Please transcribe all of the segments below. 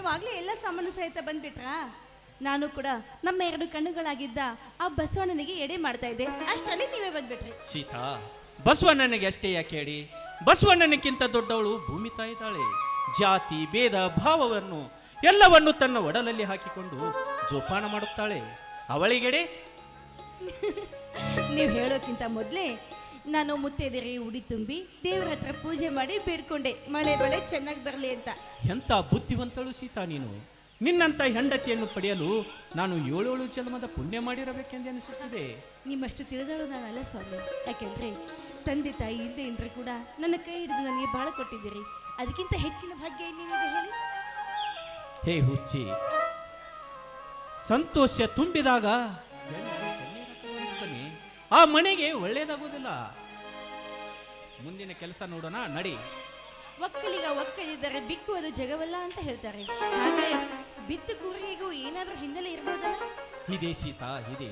ನೀವಾಗಲೇ ಎಲ್ಲ ಸಾಮಾನು ಸಹಿತ ಬಂದ್ಬಿಟ್ರಾ? ನಾನು ಕೂಡ ನಮ್ಮ ಎರಡು ಕಣ್ಣುಗಳಾಗಿದ್ದ ಆ ಬಸವಣ್ಣನಿಗೆ ಎಡೆ ಮಾಡ್ತಾ ಇದ್ದೆ, ಅಷ್ಟರಲ್ಲಿ ನೀವೇ ಬಂದ್ಬಿಟ್ರಿ. ಸೀತಾ, ಬಸವಣ್ಣನಿಗೆ ಅಷ್ಟೇ ಯಾಕೆ ಹೇಳಿ? ಬಸವಣ್ಣನಕ್ಕಿಂತ ದೊಡ್ಡವಳು ಭೂಮಿ ತಾಯಿದಾಳೆ. ಜಾತಿ ಭೇದ ಭಾವವನ್ನು ಎಲ್ಲವನ್ನು ತನ್ನ ಒಡಲಲ್ಲಿ ಹಾಕಿಕೊಂಡು ಜೋಪಾನ ಮಾಡುತ್ತಾಳೆ. ಅವಳಿಗೆಡೆ ನೀವು ಹೇಳೋಕ್ಕಿಂತ ಮೊದಲೇ ನಾನು ಮುತ್ತೈದೆಯರಿಗೆ ಉಡಿ ತುಂಬಿ ದೇವರ ಹತ್ರ ಪೂಜೆ ಮಾಡಿ ಬೇಡ್ಕೊಂಡೆ, ಮಳೆ ಬೆಳೆ ಚೆನ್ನಾಗಿ ಬರಲಿ ಅಂತ. ಎಂಥ ಬುದ್ಧಿವಂತಳು ಸೀತಾ ನೀನು. ನಿನ್ನಂಥ ಹೆಂಡತಿಯನ್ನು ಪಡೆಯಲು ನಾನು 7 ಜನ್ಮದ ಪುಣ್ಯ ಮಾಡಿರಬೇಕೆಂದು ಅನಿಸುತ್ತಿದೆ. ನಿಮ್ಮಷ್ಟು ತಿಳಿದಳು ನಾನಲ್ಲ ಸ್ವಾಮಿ. ಯಾಕೆಂದ್ರೆ ತಂದೆ ತಾಯಿ ಹಿಂದೆ ಇಂದ್ರೆ ಕೂಡ ನನ್ನ ಕೈ ಹಿಡಿದು ನನಗೆ ಬಾಳ ಕೊಟ್ಟಿದ್ದೀರಿ. ಅದಕ್ಕಿಂತ ಹೆಚ್ಚಿನ ಭಾಗ್ಯ ಏನಿದೆ ಹೇಳಿ? ಹೇ ಹುಚ್ಚಿ, ಸಂತೋಷ ತುಂಬಿದಾಗ ಆ ಮನೆಗೆ ಒಳ್ಳೇದಾಗೋದಿಲ್ಲ. ಮುಂದಿನ ಕೆಲಸ ನೋಡೋಣ, ನಡಿ. ಒಕ್ಕಲಿಗ ಒಕ್ಕಲಿದ್ದರೆ ಬಿಕ್ಕುವುದು ಜಗವಲ್ಲ ಅಂತ ಹೇಳ್ತಾರೆ. ಹಾಗೆ ಬಿತ್ತು ಕೂರಿಗೂ ಏನಾದ್ರೂ ಹಿನ್ನೆಲೆ ಇರಬಹುದಲ್ಲ? ಇದೆ ಸೀತಾ, ಇದೆ.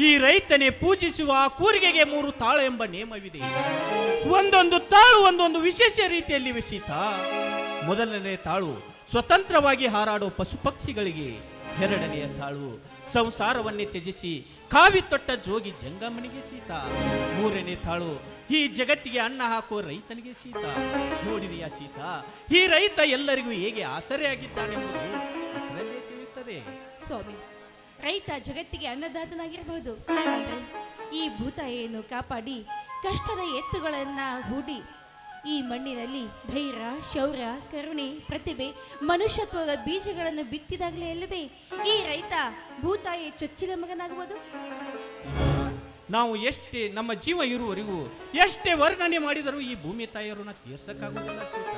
ಈ ರೈತನೇ ಪೂಜಿಸುವ ಕೂರಿಗೆಗೆ 3 ತಾಳು ಎಂಬ ನೇಮವಿದೆ. ಒಂದೊಂದು ತಾಳು ಒಂದೊಂದು ವಿಶೇಷ ರೀತಿಯಲ್ಲಿವೆ ಸೀತಾ. ಮೊದಲನೇ ತಾಳು ಸ್ವತಂತ್ರವಾಗಿ ಹಾರಾಡೋ ಪಶು ಪಕ್ಷಿಗಳಿಗೆ. 2ನೆಯ ತಾಳು ಸಂಸಾರವನ್ನೇ ತ್ಯಜಿಸಿ ಕಾವಿ ತೊಟ್ಟ ಜೋಗಿ ಜಂಗಮನಿಗೆ ಸೀತಾ. 3ನೇ ತಾಳು ಈ ಜಗತ್ತಿಗೆ ಅನ್ನ ಹಾಕೋ ರೈತನಿಗೆ ಸೀತಾ. ನೋಡಿದೆಯಾ ಸೀತಾ, ಈ ರೈತ ಎಲ್ಲರಿಗೂ ಹೇಗೆ ಆಸರೆಯಾಗಿದ್ದಾನೆಂಬುದು ಅದರಲ್ಲೇ ತಿಳಿಯುತ್ತದೆ. ಸ್ವಾಮಿ, ರೈತ ಜಗತ್ತಿಗೆ ಅನ್ನದಾತನಾಗಿರಬಹುದು, ಆದರೆ ಈ ಭೂತಾಯಿಯನ್ನು ಕಾಪಾಡಿ ಕಷ್ಟದ ಎತ್ತುಗಳನ್ನ ಹೂಡಿ ಈ ಮಣ್ಣಿನಲ್ಲಿ ಧೈರ್ಯ, ಶೌರ್ಯ, ಕರುಣೆ, ಪ್ರತಿಭೆ, ಮನುಷ್ಯತ್ವದ ಬೀಜಗಳನ್ನು ಬಿತ್ತಿದಾಗಲೇ ಅಲ್ಲವೇ ಈ ರೈತ ಭೂತಾಯಿ ಚೊಚ್ಚಿದ ಮಗನಾಗುವುದು. ನಾವು ಎಷ್ಟೇ ನಮ್ಮ ಜೀವ ಇರುವವರೆಗೂ ಎಷ್ಟೇ ವರ್ಣನೆ ಮಾಡಿದರೂ ಈ ಭೂಮಿ ತಾಯಿಯರನ್ನ ತೀರ್ಸಕ್ಕಾಗುವುದಿಲ್ಲ ಸೀತಾ.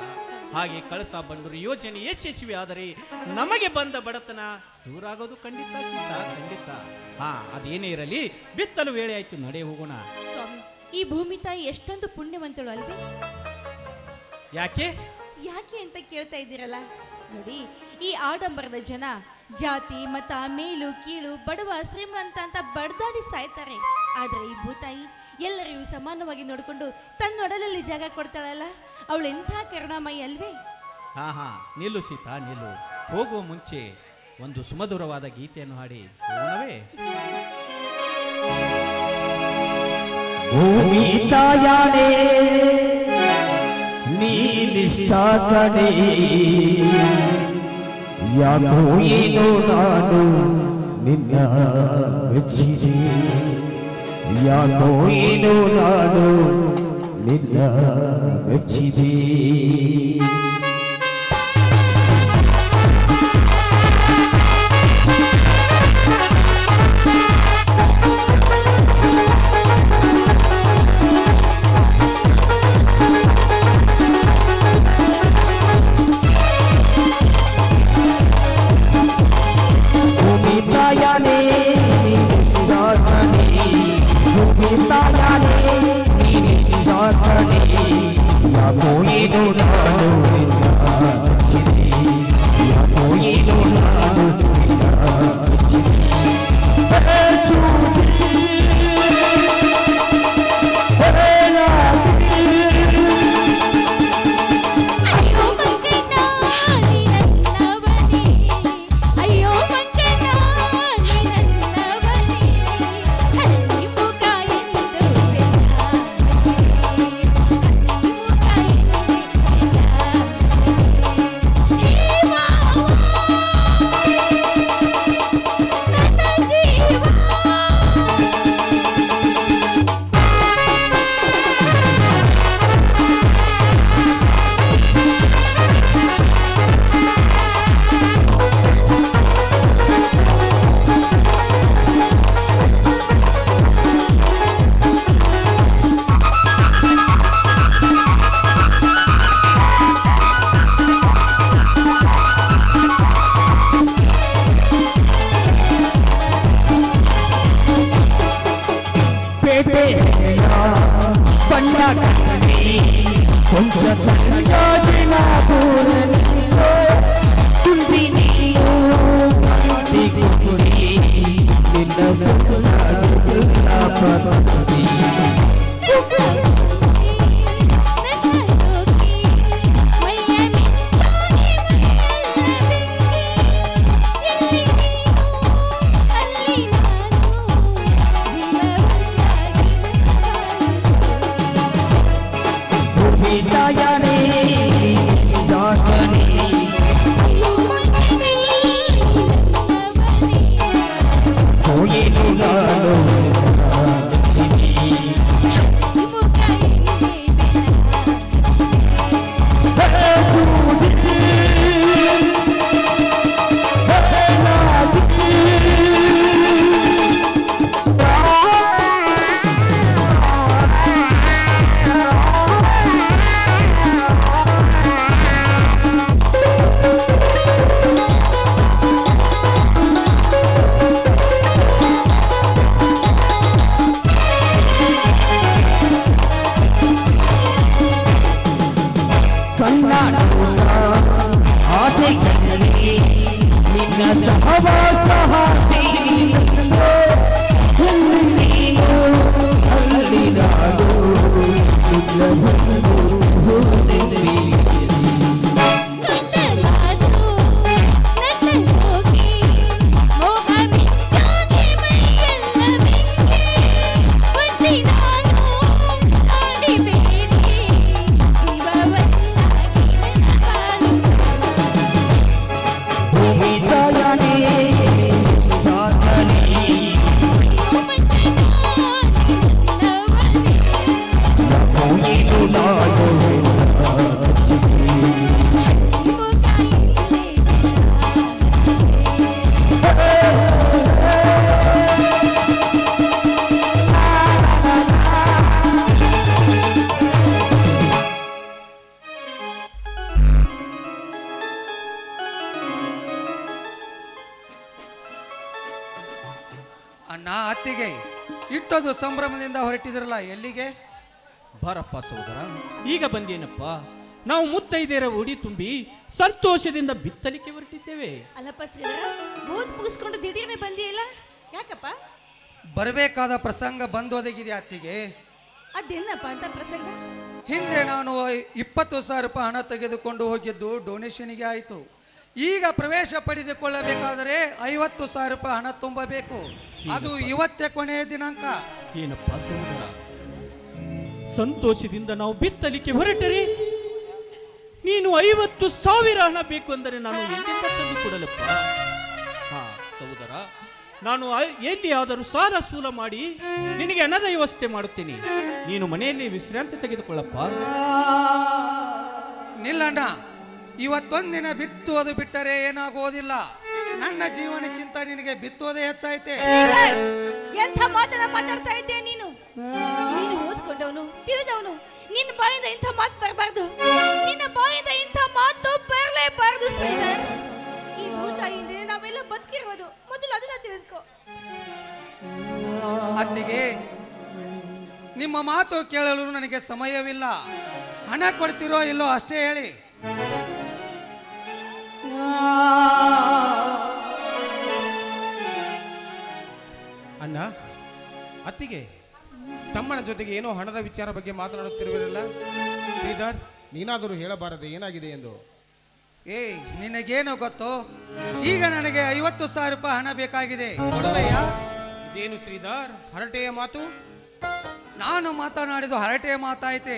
ಹಾಗೆ ಕಳಸ ಬಂಡೂರು ಯೋಜನೆ ಯಶಸ್ವಿ ಆದರೆ ನಮಗೆ ಬಂದ ಬಡತನ ದೂರ ಆಗೋದು ಖಂಡಿತ ಸೀತಾ, ಖಂಡಿತ. ಅದೇನೇ ಇರಲಿ, ಬಿತ್ತಲು ವೇಳೆ ಆಯ್ತು, ನಡೆ ಹೋಗೋಣ. ಸ್ವಾಮಿ, ಈ ಭೂಮಿ ತಾಯಿ ಎಷ್ಟೊಂದು ಪುಣ್ಯವಂತಳು ಅಲ್ವೇ? ಯಾಕೆ ಯಾಕೆ ಅಂತ ಕೇಳ್ತಾ ಇದ್ದೀರಲ್ಲ? ನೋಡಿ, ಈ ಆಡಂಬರದ ಜನ ಜಾತಿ ಮತ, ಮೇಲು ಕೀಳು, ಬಡವ ಶ್ರೀಮಂತ ಅಂತ ಬಡ್ದಾಡಿ ಸಾಯ್ತಾರೆ. ಆದ್ರೆ ಈ ಭೂತಾಯಿ ಎಲ್ಲರಿಗೂ ಸಮಾನವಾಗಿ ನೋಡಿಕೊಂಡು ತನ್ನೊಡಲಲ್ಲಿ ಜಾಗ ಕೊಡ್ತಾಳಲ್ಲ, ಅವಳು ಎಂಥ ಕರುಣಾಮಯಿ ಅಲ್ವೇ? ನಿಲ್ಲು ಸೀತಾ, ನಿಲ್ಲು. ಹೋಗುವ ಮುಂಚೆ ಒಂದು ಸುಮಧುರವಾದ ಗೀತೆಯನ್ನು ಹಾಡಿ ಹೋಗೋಣವೇ? ಭೂಮಿ ತಾಯಾಣೆ ನೀನಿಷ್ಠ ಕಣೆ, ಯಾಕೋ ಏನೋ ನಾನು ನಿನ್ನ ಮೆಚ್ಚಿದೆ, ಯಾಕೋ ಏನೋ ನಾನು ನಿನ್ನ ಮೆಚ್ಚಿದೆ. ಯಾಕೋ ಏನೋ ನಾನು ಸಹವಾಸ ಹಾಸಿ ಎಲ್ಲಿ ನೀನು ಅಲ್ಲಿ ನಾನು ಇಲ್ಲವೆಂದು ಹೋದೆನೆ. ಅಣ್ಣ ಅತ್ತಿಗೆ ಇಟ್ಟೊಂದು ಸಂಭ್ರಮದಿಂದ ಹೊರಟಿದ್ರಲ್ಲ, ಎಲ್ಲಿಗೆ? ಬಾರಪ್ಪ ಸಹೋದರ, ಈಗ ಬಂದೇನಪ್ಪ. ನಾವು ಮುತ್ತೈದೆಯರ ಉಡಿ ತುಂಬಿ ಸಂತೋಷದಿಂದ ಬಿತ್ತಲಿಕ್ಕೆ ಹೊರಟಿದ್ದೇವೆ. ಅಲ್ಲಪ್ಪ ಶ್ರೀಧರ, ಓದ್ ಮುಗಿಸ್ಕೊಂಡು ದಿಢೀರ್ನೆ ಬಂದಿಯಲ್ಲ, ಯಾಕಪ್ಪ? ಬರಬೇಕಾದ ಪ್ರಸಂಗ ಬಂದೊದಗಿದೆ ಅತ್ತಿಗೆ. ಅದೇನಪ್ಪ ಅಂತ ಪ್ರಸಂಗ? ಹಿಂದೆ ನಾನು 20,000 ರೂಪಾಯಿ ಹಣ ತೆಗೆದುಕೊಂಡು ಹೋಗಿದ್ದು ಡೊನೇಷನ್ಗೆ ಆಯಿತು. ಈಗ ಪ್ರವೇಶ ಪಡೆದುಕೊಳ್ಳಬೇಕಾದರೆ 50,000 ರೂಪಾಯಿ ಹಣ ತುಂಬಬೇಕು. ಅದು ಇವತ್ತೇ ಕೊನೆಯ ದಿನಾಂಕ. ಏನಪ್ಪ ಸಹೋದರ, ಸಂತೋಷದಿಂದ ನಾವು ಬಿತ್ತಲಿಕ್ಕೆ ಹೊರಟರೆ ನೀನು 50,000 ಹಣ ಬೇಕು ಅಂದರೆ ನಾನು ಎಲ್ಲಿಂದ ತಂದು ಕೊಡಲಪ್ಪ? ಹಾ ಸಹೋದರ, ನಾನು ಎಲ್ಲಿಯಾದರೂ ಸಾಲ ಸೂಲ ಮಾಡಿ ನಿನಗೆ ಹಣದ ವ್ಯವಸ್ಥೆ ಮಾಡುತ್ತೇನೆ. ನೀನು ಮನೆಯಲ್ಲಿ ವಿಶ್ರಾಂತಿ ತೆಗೆದುಕೊಳ್ಳಪ್ಪ. ನಿಲ್ಲಣ್ಣ, ಇವತ್ತೊಂದಿನ ಬಿತ್ತುವುದು ಬಿಟ್ಟರೆ ಏನಾಗುವುದಿಲ್ಲ. ನನ್ನ ಜೀವನಕ್ಕಿಂತ ನಿನಗೆ ಬಿತ್ತುವುದೇ ಹೆಚ್ಚಾಯ್ತೆ. ಎಂಥ ಮಾತನ್ನ ಮಾತಾಡ್ತಾ ಇದ್ದೀಯ ನೀನು? ನೀನು ಓದ್ಕೊಂಡವನು, ತಿಳಿದವನು, ನಿನ್ನ ಬಾಯಿಂದ ಇಂಥ ಮಾತು ಬರಬಾರ್ದು. ನಿನ್ನ ಬಾಯಿಂದ ಇಂಥ ಮಾತು ಬರಲೇಬಾರ್ದು ಶ್ರೀಧರ್. ಈ ಭೂತಾಯಿಯಿಂದ ನಾವೆಲ್ಲ ಬದುಕಿರೋದು, ಮೊದಲು ಅದನ್ನ ತಿಳಿದುಕೋ. ಅತ್ತಿಗೆ, ನಿಮ್ಮ ಮಾತು ಕೇಳಲು ನನಗೆ ಸಮಯವಿಲ್ಲ. ಹಣ ಕೊಡ್ತಿರೋ ಇಲ್ಲೋ ಅಷ್ಟೇ ಹೇಳಿ. ಅಣ್ಣ, ಅತ್ತಿಗೆ ತಮ್ಮನ ಜೊತೆಗೆ ಏನೋ ಹಣದ ವಿಚಾರ ಬಗ್ಗೆ ಮಾತನಾಡುತ್ತಿರುವಿರಲ್ಲ. ಶ್ರೀಧರ್, ನೀನಾದರೂ ಹೇಳಬಾರದೆ ಏನಾಗಿದೆ ಎಂದು? ಏಯ್, ನಿನಗೇನು ಗೊತ್ತು? ಈಗ ನನಗೆ 50,000 ರೂಪಾಯಿ ಹಣ ಬೇಕಾಗಿದೆ, ಕೊಡಲಯ್ಯ? ಇದೇನು ಶ್ರೀಧರ್, ಹರಟೆಯ ಮಾತು? ನಾನು ಮಾತನಾಡಿದ ಹರಟೆಯ ಮಾತಾಯ್ತೆ.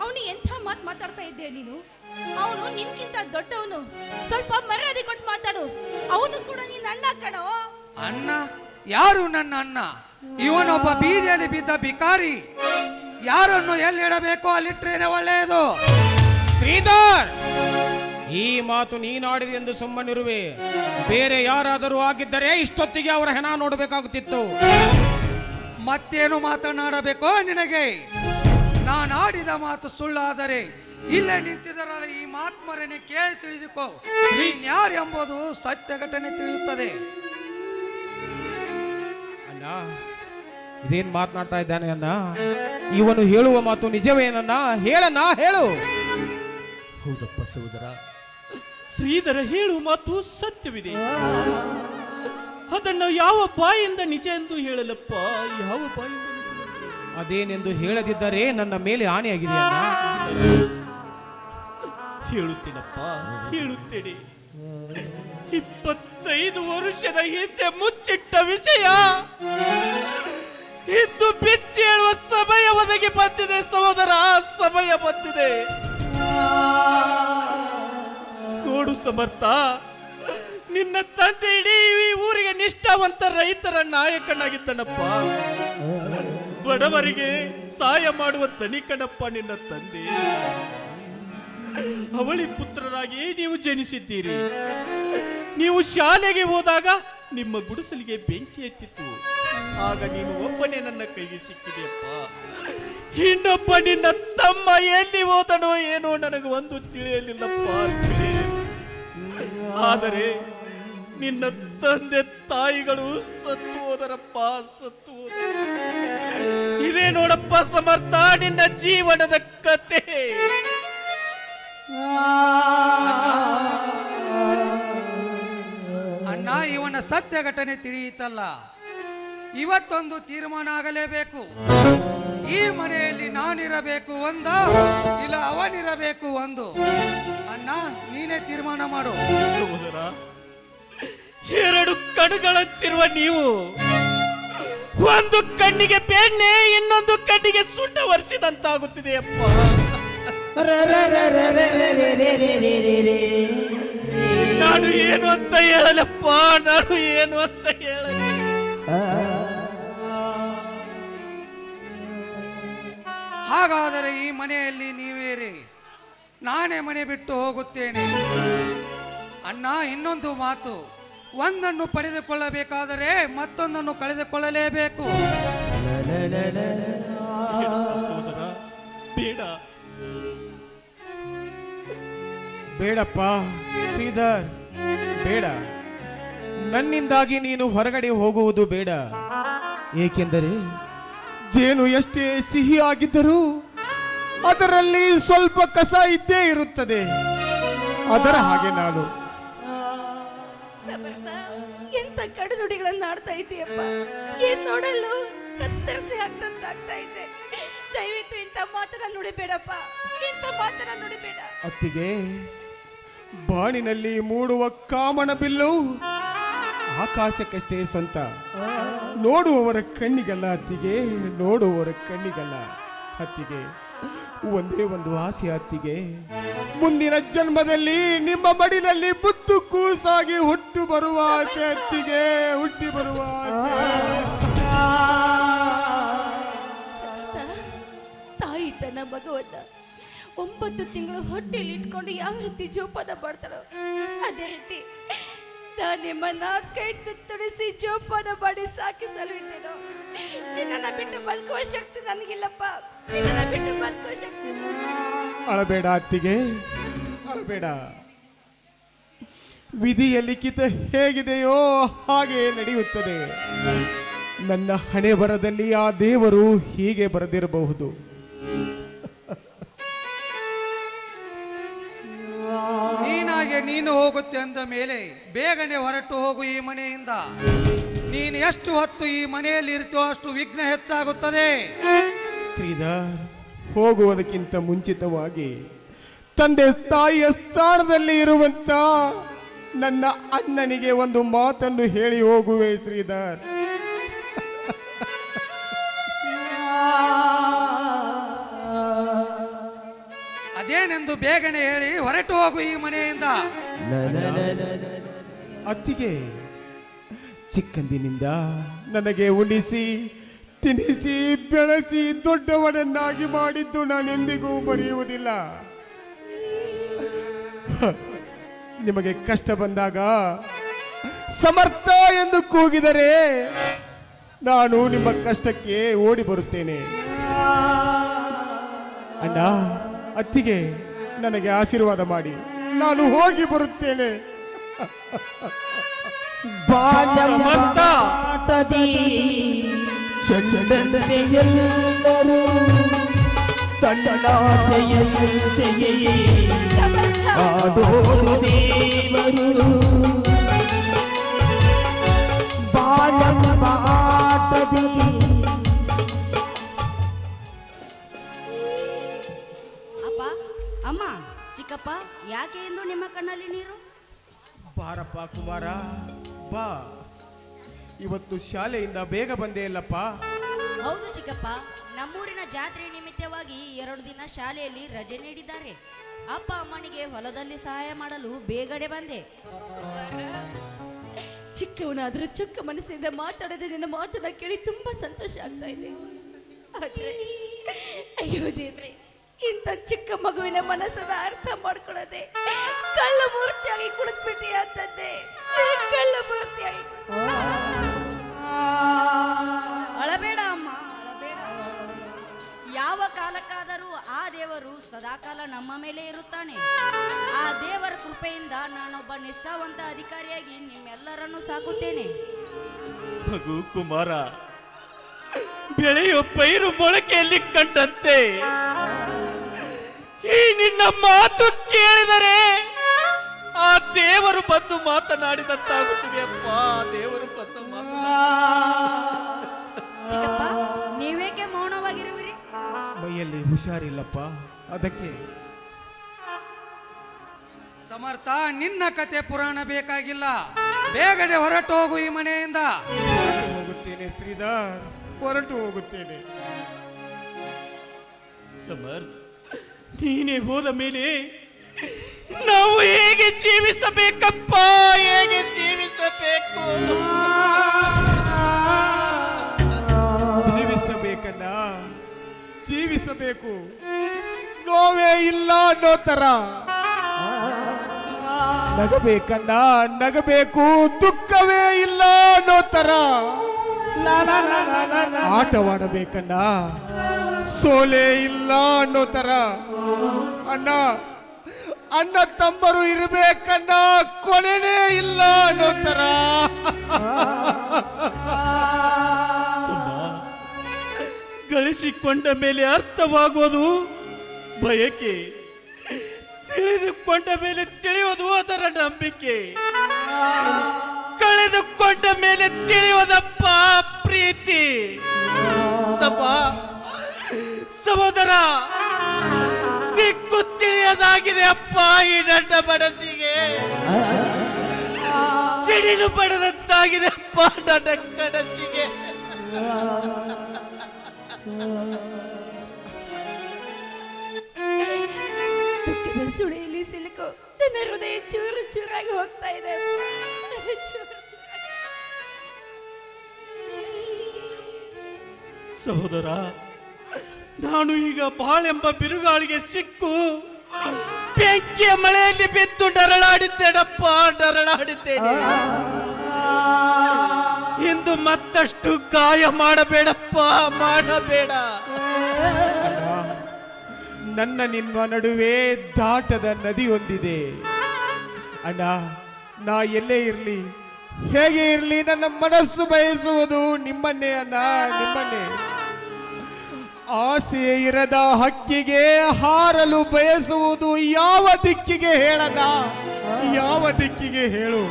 ಅವನು ಎಂಥ ಮಾತು ಮಾತಾಡ್ತಾ ಇದ್ದೀಯ ನೀನು? ಅವನು ನಿನ್ಗಿಂತ ದೊಡ್ಡವನು. ಸ್ವಲ್ಪ ಮರ್ಯಾದೆ ಕೊಟ್ಟು ಮಾತಾಡು. ಅವನು ಕೂಡ ನೀನ್ ಅಣ್ಣ ಕಣೋ. ಅಣ್ಣ? ಯಾರು ನನ್ನ ಅಣ್ಣ? ಇವನೊಬ್ಬ ಬೀದಿಯಲ್ಲಿ ಬಿದ್ದ ಬಿಕಾರಿ. ಯಾರನ್ನು ಎಲ್ಲಿ ಇಡಬೇಕೋ ಅಲ್ಲಿಟ್ರೇನೆ ಒಳ್ಳೆಯದು. ಶ್ರೀಧರ್, ಈ ಮಾತು ನೀನಾಡಿದೆ ಎಂದು ಸುಮ್ಮನಿರುವೆ. ಬೇರೆ ಯಾರಾದರೂ ಆಗಿದ್ದರೆ ಇಷ್ಟೊತ್ತಿಗೆ ಅವರ ಹೆಣ ನೋಡಬೇಕಾಗುತ್ತಿತ್ತು. ಮತ್ತೇನು ಮಾತನಾಡಬೇಕೋ ನಿನಗೆ? ನಾನಾಡಿದ ಮಾತು ಸುಳ್ಳಾದರೆ ಇಲ್ಲೇ ನಿಂತಿದ್ದರಲ್ಲ ಈ ಮಾತ್ಮರನೆ ಕೇಳಿ ತಿಳಿದುಕೋ. ನೀನ್ಯಾರು ಎಂಬುದು ಸತ್ಯ ಘಟನೆ ತಿಳಿಯುತ್ತದೆ. ಅಣ್ಣ, ಇದೇನ್ ಮಾತನಾಡ್ತಾ ಇದ್ದಾನೆ ಅಣ್ಣ? ಇವನು ಹೇಳುವ ಮಾತು ನಿಜವೇನನ್ನ? ಹೇಳಣ್ಣ, ಹೇಳು. ಹೌದಪ್ಪ ಸಹೋದರ, ಶ್ರೀಧರ ಹೇಳುವ ಮಾತು ಸತ್ಯವಿದೆ. ಅದನ್ನು ಯಾವ ಬಾಯಿಂದ ನಿಜ ಎಂದು ಹೇಳಲಪ್ಪ? ಯಾವ ಬಾಯಿಂದ ನಿಜ? ಅದೇನೆಂದು ಹೇಳದಿದ್ದರೆ ನನ್ನ ಮೇಲೆ ಆಣೆಯಾಗಿದೆ ಅಣ್ಣ. ಹೇಳುತ್ತೇನಪ್ಪ, ಹೇಳುತ್ತೇನೆ. 25 ವರ್ಷದ ಹಿಂದೆ ಮುಚ್ಚಿಟ್ಟ ವಿಷಯ ಇಂದು ಬಿಚ್ಚಿ ಹೇಳುವ ಸಮಯ ಒದಗಿ ಬಂದಿದೆ ಸಹೋದರ, ಸಮಯ ಬಂದಿದೆ. ನೋಡು ಸಮರ್ಥ, ನಿನ್ನ ತಂದೆ ಇಡೀ ಈ ಊರಿಗೆ ನಿಷ್ಠಾವಂತ ರೈತರ ನಾಯಕನಾಗಿದ್ದನಪ್ಪ. ಬಡವರಿಗೆ ಸಹಾಯ ಮಾಡುವ ಧನಿಕನಪ್ಪ ನಿನ್ನ ತಂದೆ. ಅವಳಿ ಪುತ್ರರಾಗಿ ನೀವು ಜನಿಸಿದ್ದೀರಿ. ನೀವು ಶಾಲೆಗೆ ಹೋದಾಗ ನಿಮ್ಮ ಗುಡಿಸಲಿಗೆ ಬೆಂಕಿ ಎತ್ತಿತ್ತು. ಆಗ ನೀನು ಒಬ್ಬನೇ ನನ್ನ ಕೈಗೆ ಸಿಕ್ಕಿದೆಯಪ್ಪ. ಇನ್ನೊಬ್ಬ ನಿನ್ನ ತಮ್ಮ ಎಲ್ಲಿ ಹೋದನೋ ಏನೋ ನನಗೆ ಒಂದು ತಿಳಿಯಲಿಲ್ಲಪ್ಪ, ಆದರೆ ನಿನ್ನ ತಂದೆ ತಾಯಿಗಳು ಸತ್ತು ಹೋದರಪ್ಪ, ಸತ್ತು ಹೋದರು. ಇದೇ ನೋಡಪ್ಪ ಸಮರ್ಥ, ನಿನ್ನ ಜೀವನದ ಕತೆ. ಸತ್ಯ ಘಟನೆ ತಿಳಿಯಿತಲ್ಲ. ಇವತ್ತೊಂದು ತೀರ್ಮಾನ ಆಗಲೇಬೇಕು. ಈ ಮನೆಯಲ್ಲಿ ನಾನಿರಬೇಕು ಒಂದ, ಇಲ್ಲ ಅವನಿರಬೇಕು ಒಂದು. ಅಣ್ಣ, ನೀನೇ ತೀರ್ಮಾನ ಮಾಡು. ಸಹೋದರ, ಎರಡು ಕಣ್ಣುಗಳಂತಿರುವ ನೀವು ಒಂದು ಕಣ್ಣಿಗೆ ಬೆಣ್ಣೆ, ಇನ್ನೊಂದು ಕಣ್ಣಿಗೆ ಸುಣ್ಣ ವರ್ಷಿದಂತಾಗುತ್ತಿದೆಯಪ್ಪ. ನಾನು ಏನು ಅಂತ ಹೇಳಲಪ್ಪ, ನಾನು ಏನು ಅಂತ ಹೇಳಲಿ? ಹಾಗಾದರೆ ಈ ಮನೆಯಲ್ಲಿ ನೀವೇರಿ, ನಾನೇ ಮನೆ ಬಿಟ್ಟು ಹೋಗುತ್ತೇನೆ. ಅಣ್ಣ, ಇನ್ನೊಂದು ಮಾತು, ಒಂದನ್ನು ಪಡೆದುಕೊಳ್ಳಬೇಕಾದರೆ ಮತ್ತೊಂದನ್ನು ಕಳೆದುಕೊಳ್ಳಲೇಬೇಕು. ಸಹೋದರ, ಬೇಡ. ಬೇಡಪ್ಪ ಶ್ರೀಧರ್, ಬೇಡ. ನನ್ನಿಂದಾಗಿ ನೀನು ಹೊರಗಡೆ ಹೋಗುವುದು ಬೇಡ. ಏಕೆಂದರೆ ಜೇನು ಎಷ್ಟೇ ಸಿಹಿಯಾಗಿದ್ದರೂ ಅದರಲ್ಲಿ ಸ್ವಲ್ಪ ಕಸ ಇದ್ದೇ ಇರುತ್ತದೆ. ಅದರ ಹಾಗೆ ನಾನು. ಸಮರ್ಥ, ಎಂತ ಕಡುನುಡಿಗಳನ್ನ ಆಡ್ತಾ ಇದ್ದೀಯಪ್ಪ. ಏನ್ ನೋಡಲು ಕತ್ತರಿಸಿ ಹಾಕ್ತಂತಾಗ್ತಾ ಇದೆ. ದಯವಿಟ್ಟು ಇಂಥ ಮಾತನ್ನ ನುಡಿಬೇಡಪ್ಪ, ಇಂಥ ಮಾತನ್ನ ನುಡಿಬೇಡ. ಅತ್ತಿಗೆ, ಬಾಣಿನಲ್ಲಿ ಮೂಡುವ ಕಾಮನ ಬಿಲ್ಲು ಆಕಾಶಕ್ಕಷ್ಟೇ ಸ್ವಂತ. ನೋಡುವವರ ಕಣ್ಣಿಗಲ್ಲ ಅತ್ತಿಗೆ, ನೋಡುವವರ ಕಣ್ಣಿಗಲ್ಲ. ಅತ್ತಿಗೆ, ಒಂದೇ ಒಂದು ಆಸೆ ಅತ್ತಿಗೆ, ಮುಂದಿನ ಜನ್ಮದಲ್ಲಿ ನಿಮ್ಮ ಮಡಿಲಲ್ಲಿ ಮುದ್ದು ಕೂಸಾಗಿ ಹುಟ್ಟು ಬರುವ ಆಸೆ ಅತ್ತಿಗೆ, ಹುಟ್ಟಿ ಬರುವ ಆಸೆ. ತಾಯಿ ತನ್ನ ಮಗುವನ್ನ 9 ತಿಂಗಳು ಹೊಟ್ಟೆಯಲ್ಲಿ ಇಟ್ಕೊಂಡು ಯಾವ ರೀತಿ ಜೋಪಾನ ಮಾಡ್ತಾಳೋ ಅದೇ ರೀತಿ ನಾನು ನಿಮ್ಮನ್ನ ಕೈ ತುತ್ತುಡಿಸಿ ಜೋಪಾನ ಮಾಡಿ ಸಾಕಿ ಸಲುಹಿದ್ದೇನೋ. ನಿನ್ನನ್ನ ಬಿಟ್ಟು ಬದುಕುವ ಶಕ್ತಿ ನನಗಿಲ್ಲಪ್ಪ, ನಿನ್ನನ್ನ ಬಿಟ್ಟು ಬದುಕುವ ಶಕ್ತಿ. ಅಳಬೇಡ ಅತ್ತಿಗೆ, ಅಳಬೇಡ. ವಿಧಿಯ ಲಿಖಿತ ಹೇಗಿದೆಯೋ ಹಾಗೆ ನಡೆಯುತ್ತದೆ. ನನ್ನ ಹಣೆ ಬರದಲ್ಲಿ ಆ ದೇವರು ಹೀಗೆ ಬರೆದಿರಬಹುದು. ನೀನಾಗೆ ನೀನು ಹೋಗುತ್ತೆ ಅಂದ ಮೇಲೆ ಬೇಗನೆ ಹೊರಟು ಹೋಗು ಈ ಮನೆಯಿಂದ. ನೀನು ಎಷ್ಟು ಹೊತ್ತು ಈ ಮನೆಯಲ್ಲಿ ಇರ್ತೀಯೋ ಅಷ್ಟು ವಿಘ್ನ ಹೆಚ್ಚಾಗುತ್ತದೆ. ಶ್ರೀಧರ್, ಹೋಗುವುದಕ್ಕಿಂತ ಮುಂಚಿತವಾಗಿ ತಂದೆ ತಾಯಿಯ ಸ್ಥಾನದಲ್ಲಿ ಇರುವಂತ ನನ್ನ ಅಣ್ಣನಿಗೆ ಒಂದು ಮಾತನ್ನು ಹೇಳಿ ಹೋಗುವೆ ಶ್ರೀಧರ್. ಅದೇನೆಂದು ಬೇಗನೆ ಹೇಳಿ ಹೊರಟು ಹೋಗು ಈ ಮನೆಯಿಂದ. ಅತ್ತಿಗೆ, ಚಿಕ್ಕಂದಿನಿಂದ ನನಗೆ ಉಣಿಸಿ ತಿನ್ನಿಸಿ ಬೆಳೆಸಿ ದೊಡ್ಡವನನ್ನಾಗಿ ಮಾಡಿದ್ದು ನಾನೆಂದಿಗೂ ಮರೆಯುವುದಿಲ್ಲ. ನಿಮಗೆ ಕಷ್ಟ ಬಂದಾಗ ಸಮರ್ಥ ಎಂದು ಕೂಗಿದರೆ ನಾನು ನಿಮ್ಮ ಕಷ್ಟಕ್ಕೆ ಓಡಿ ಬರುತ್ತೇನೆ. ಅಣ್ಣ, ಅತ್ತಿಗೆ, ನನಗೆ ಆಶೀರ್ವಾದ ಮಾಡಿ, ನಾನು ಹೋಗಿ ಬರುತ್ತೇನೆ. ಬಾಲ್ಯಮಾಟದಿ ಚಂಡಂತೆ ಎಲ್ಲರೂ ತಣ್ಣಾಸೆಯಂತೆಯೇ ಆಡೋದು ದೇವರು. ಬಾಲ್ಯಮಾಟದಿ ಅಪ್ಪ, ಅಮ್ಮ, ಚಿಕ್ಕಪ್ಪ, ಯಾಕೆ ಎಂದು ನಿಮ್ಮ ಕಣ್ಣಲ್ಲಿ ನೀರು? ಬಾರಪ್ಪ ಕುಮಾರ, ಬಾ. ಇವತ್ತು ಶಾಲೆಯಿಂದ ಬೇಗ ಬಂದೇ ಇಲ್ಲಪ್ಪ. ಹೌದು ಚಿಕ್ಕಪ್ಪ, ನಮ್ಮೂರಿನ ಜಾತ್ರೆ ನಿಮಿತ್ತವಾಗಿ 2 ದಿನ ಶಾಲೆಯಲ್ಲಿ ರಜೆ ನೀಡಿದ್ದಾರೆ. ಅಪ್ಪ ಅಮ್ಮನಿಗೆ ಹೊಲದಲ್ಲಿ ಸಹಾಯ ಮಾಡಲು ಬೇಗನೆ ಬಂದೆ. ಚಿಕ್ಕವನಾದ್ರೂ ಚೊಕ್ಕ ಮನಸ್ಸಿಂದ ಮಾತಾಡದೆ ನಿನ್ನ ಮಾತನ್ನ ಕೇಳಿ ತುಂಬಾ ಸಂತೋಷ ಆಗ್ತಾ ಇದೆ. ಆದ್ರೆ ಅಯ್ಯೋ ದೇವ್ರೆ, ಇಂಥ ಚಿಕ್ಕ ಮಗುವಿನ ಮನಸ್ಸನ್ನ ಅರ್ಥ ಮಾಡ್ಕೊಳ್ಳದೆ ಕಳ್ಳ ಮೂರ್ತಿಯಾಗಿ ಕುಳಿತುಬಿಟ್ಟಿ ಅಂತಂದೆ. ಕಳ್ಳ ಮೂರ್ತಿಯಾಗಿ. ಅಳಬೇಡ ಅಮ್ಮ, ಅಳಬೇಡ. ಯಾವ ಕಾಲಕ್ಕಾದರೂ ಆ ದೇವರು ಸದಾಕಾಲ ನಮ್ಮ ಮೇಲೆ ಇರುತ್ತಾನೆ. ಆ ದೇವರ ಕೃಪೆಯಿಂದ ನಾನೊಬ್ಬ ನಿಷ್ಠಾವಂತ ಅಧಿಕಾರಿಯಾಗಿ ನಿಮ್ಮೆಲ್ಲರನ್ನು ಸಾಕುತ್ತೇನೆ. ಮಗು ಕುಮಾರ, ಬೆಳೆಯುವ ಪೈರು ಮೊಳಕೆಯಲ್ಲಿ ಕಂಡಂತೆ ಈ ನಿನ್ನ ಮಾತು ಕೇಳಿದರೆ ಆ ದೇವರು ಬಂದು ಮಾತನಾಡಿದಂತಾಗುತ್ತದೆ ಅಪ್ಪ, ದೇವರು ಬಂದು ಚಿಕ್ಕಪ್ಪ ನೀವೇಕೆ ಮೌನವಾಗಿರುವಿರಿ? ಮೈಯಲ್ಲಿ ಹುಷಾರಿಲ್ಲಪ್ಪ, ಅದಕ್ಕೆ. ಸಮರ್ಥ, ನಿನ್ನ ಕತೆ ಪುರಾಣ ಬೇಕಾಗಿಲ್ಲ. ಬೇಗನೆ ಹೊರಟು ಹೋಗು ಈ ಮನೆಯಿಂದ. ಹೊರಟು ಹೋಗುತ್ತೇನೆ ಶ್ರೀಧರ್, ಹೊರಟು ಹೋಗುತ್ತೇನೆ. ಸಮರ್, ನೀನೇ ಹೋದ ಮೇಲೆ ನಾವು ಹೇಗೆ ಜೀವಿಸಬೇಕಪ್ಪ, ಹೇಗೆ ಜೀವಿಸಬೇಕು? ಜೀವಿಸಬೇಕಣ್ಣ, ಜೀವಿಸಬೇಕು. ನೋವೇ ಇಲ್ಲ ಅನ್ನೋ ತರ ನಗಬೇಕಣ್ಣ, ನಗಬೇಕು. ದುಃಖವೇ ಇಲ್ಲ ಅನ್ನೋ ತರ ಆಟವಾಡಬೇಕಣ್ಣ, ಸೋಲೆ ಇಲ್ಲ ಅನ್ನೋ ತರ. ಅಣ್ಣ ಅಣ್ಣ ತಮ್ಮರು ಇರಬೇಕಣ್ಣ, ಕೊನೆನೇ ಇಲ್ಲ ಅನ್ನೋ ತರ. ಗಳಿಸಿಕೊಂಡ ಮೇಲೆ ಅರ್ಥವಾಗೋದು ಬಯಕೆ, ತಿಳಿದುಕೊಂಡ ಮೇಲೆ ತಿಳಿಯೋದು ಅದರ ನಂಬಿಕೆ, ಕಳೆದುಕೊಂಡ ಮೇಲೆ ತಿಳಿಯೋದಪ್ಪ ಪ್ರೀತಿ. ತಮ್ಮ ಸಹೋದರ, ದಿಕ್ಕು ತಿಳಿಯದಾಗಿದೆ ಅಪ್ಪ ಈ ನನ್ನ ಮನಸ್ಸಿಗೆ. ಸಿಡಿಲು ಪಡೆದಂತಾಗಿದೆ ಅಪ್ಪ ನನ್ನ ಕನಸಿಗೆ. ದುಃಖದ ಸುಳಿಯಲ್ಲಿ ಸಿಲುಕು ನನ್ನ ಹೃದಯ ಚೂರು ಚೂರಾಗಿ ಹೋಗ್ತಾ ಇದೆ. ಚೂರು ಚೂರಾಗಿ. ಸಹೋದರ, ನಾನು ಈಗ ಬಾಳೆಂಬ ಬಿರುಗಾಳಿಗೆ ಸಿಕ್ಕು ಬೆಂಕಿಯ ಮಳೆಯಲ್ಲಿ ಬಿದ್ದು ನರಳಾಡಿದ್ದೇನಪ್ಪ, ನರಳಾಡಿದ್ದೇನೆ. ಇಂದು ಮತ್ತಷ್ಟು ಗಾಯ ಮಾಡಬೇಡಪ್ಪ, ಮಾಡಬೇಡ. ನನ್ನ ನಿಮ್ಮ ನಡುವೆ ದಾಟದ ನದಿ ಹೊಂದಿದೆ ಅಣ್ಣ. ನಾ ಎಲ್ಲೇ ಇರಲಿ, ಹೇಗೆ ಇರಲಿ, ನನ್ನ ಮನಸ್ಸು ಬಯಸುವುದು ನಿಮ್ಮನ್ನೇ ಅಣ್ಣ, ನಿಮ್ಮನ್ನೇ. ಆಸೆ ಇರದ ಹಕ್ಕಿಗೆ ಹಾರಲು ಬಯಸುವುದು ಯಾವ ದಿಕ್ಕಿಗೆ ಹೇಳಣ್ಣ, ಯಾವ ದಿಕ್ಕಿಗೆ ಹೇಳು?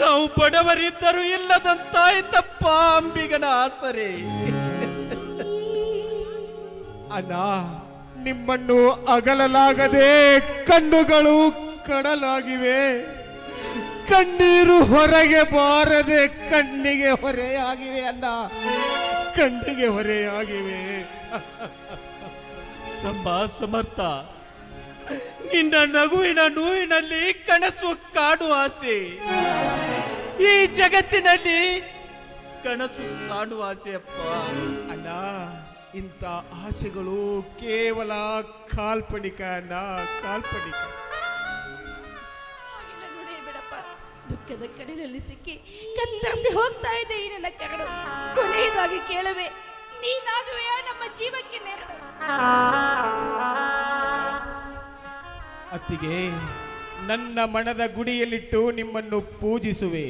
ನಾವು ಬಡವರಿದ್ದರೂ ಇಲ್ಲದಂತಾಯ್ತಪ್ಪ ಅಂಬಿಗನ ಆಸರೆ. ಅಣ್ಣ, ನಿಮ್ಮನ್ನು ಅಗಲಲಾಗದೆ ಕಣ್ಣುಗಳು ಕಡಲಾಗಿವೆ. ಕಣ್ಣೀರು ಹೊರಗೆ ಬಾರದೆ ಕಣ್ಣಿಗೆ ಹೊರೆಯಾಗಿವೆ ಅಣ್ಣ, ಕಣ್ಣಿಗೆ ಹೊರೆಯಾಗಿವೆ. ತಮ್ಮ ಸಮರ್ಥ, ನಿನ್ನ ನಗುವಿನ ನೋವಿನಲ್ಲಿ ಕನಸು ಕಾಡುವ ಆಸೆ, ಈ ಜಗತ್ತಿನಲ್ಲಿ ಕನಸು ಕಾಡುವ ಆಸೆ ಅಪ್ಪ. ಅಣ್ಣ, ಇಂಥ ಆಸೆಗಳು ಕೇವಲ ಕಾಲ್ಪನಿಕ ಅಣ್ಣ, ಕಾಲ್ಪನಿಕ. ಹಾಗೆಲ್ಲ ನುಡಿಯಬೇಡಪ್ಪ. ದುಃಖದ ಕಡಲಲ್ಲಿ ಸಿಕ್ಕಿ ಕತ್ತರಿಸಿ ಹೋಗ್ತಾ ಇದೆ ಈ ನನ್ನ ಕರಡು. ಕೊನೆಯದಾಗಿ ಕೇಳುವೆ, ನೀನಾಗುವೆಯಾ ನಮ್ಮ ಜೀವಕ್ಕೆ ನೆರಳು? ಅತ್ತಿಗೆ, ನನ್ನ ಮನದ ಗುಡಿಯಲ್ಲಿಟ್ಟು ನಿಮ್ಮನ್ನು ಪೂಜಿಸುವೆ.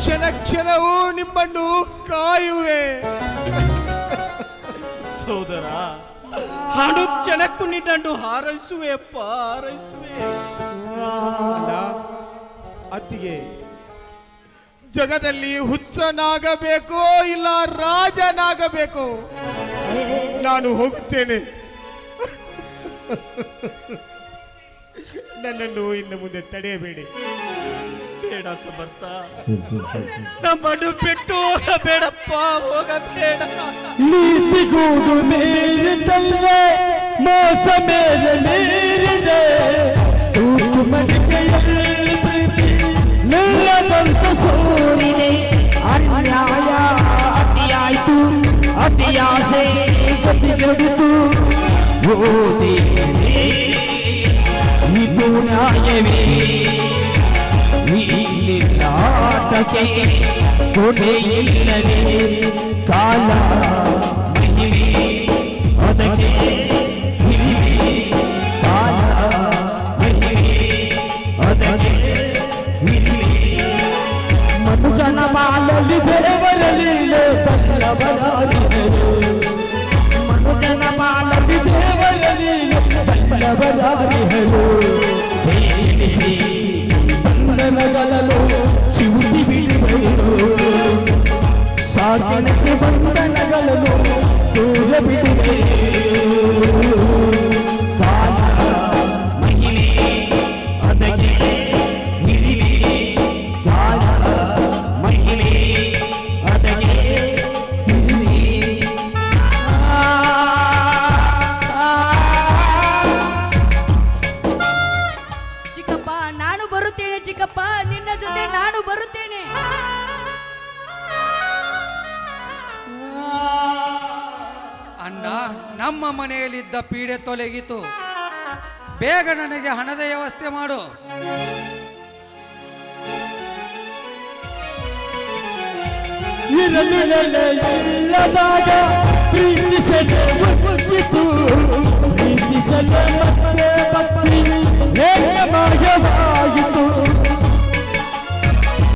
ಕ್ಷಣ ಕ್ಷಣವೂ ನಿಮ್ಮನ್ನು ಕಾಯುವೆ. ಸಹೋದರ, ಹಾಡು ಕ್ಷಣಕ್ಕೂ ನಿನ್ನನ್ನು ಹಾರೈಸುವೆ ಅಪ್ಪ, ಹಾರೈಸುವೆ. ಅಣ್ಣ, ಅತ್ತಿಗೆ, ಜಗದಲ್ಲಿ ಹುಚ್ಚನಾಗಬೇಕೋ ಇಲ್ಲ ರಾಜನಾಗಬೇಕೋ? ನಾನು ಹೋಗುತ್ತೇನೆ. ನನ್ನನ್ನು ಇನ್ನು ಮುಂದೆ ತಡೆಯಬೇಡಿ. ಬೇಡ ಸಮರ್ಥ, ನಮ್ಮನ್ನು ಬಿಟ್ಟು ಹೋಗಬೇಡಪ್ಪ, ಹೋಗಬೇಡ. ನೀತಿಗೂಡು ಮೀರಿದಲ್ಲೇ ಮೋಸ ಮೇಲೆ ಮೀರಿದೆ. ತೂಕು ಮಡಿಕೆಯಲ್ಲಿ ಪ್ರೀತಿ ನಿಲ್ಲದಂತ ಸೋರಿದೆ. ಅನ್ಯಾಯ ಅತಿಯಾಯ್ತು, ಅತಿಯಾಸೆ ಗತಿಗೆಡಿತು. ಓದಿ ಇದು ನ್ಯಾಯವೇ? ಈ ನಿನ್ನಾಟಕ್ಕೆ ಕೊನೆಯಿಲ್ಲದೆ ಕಾಲ ಮಹಿಮೆ ಅದಕ್ಕೆ ಹಿರಿಮೆ. ಕಾಲ ಮಹಿಮೆ ಅದಕ್ಕೆ ಹಿರಿಮೆ. ಮನುಜನ ಬಾಳಲಿ ದೇವರಲ್ಲಿ ಬಲ್ಲವರಾರಿದರು. ಮನುಜನ ಬಾಳಲಿ ದೇವರಲ್ಲಿ ಬಲ್ಲವರಾರಿದರು. ನಮ್ಮ ಮನೆಯಲ್ಲಿದ್ದ ಪೀಡೆ ತೊಲಗಿತು. ಬೇಗ ನನಗೆ ಹಣದ ವ್ಯವಸ್ಥೆ ಮಾಡು. ಇಲ್ಲದಾಗ ಪ್ರೀತಿಸಲು ಒಪ್ಪಿತು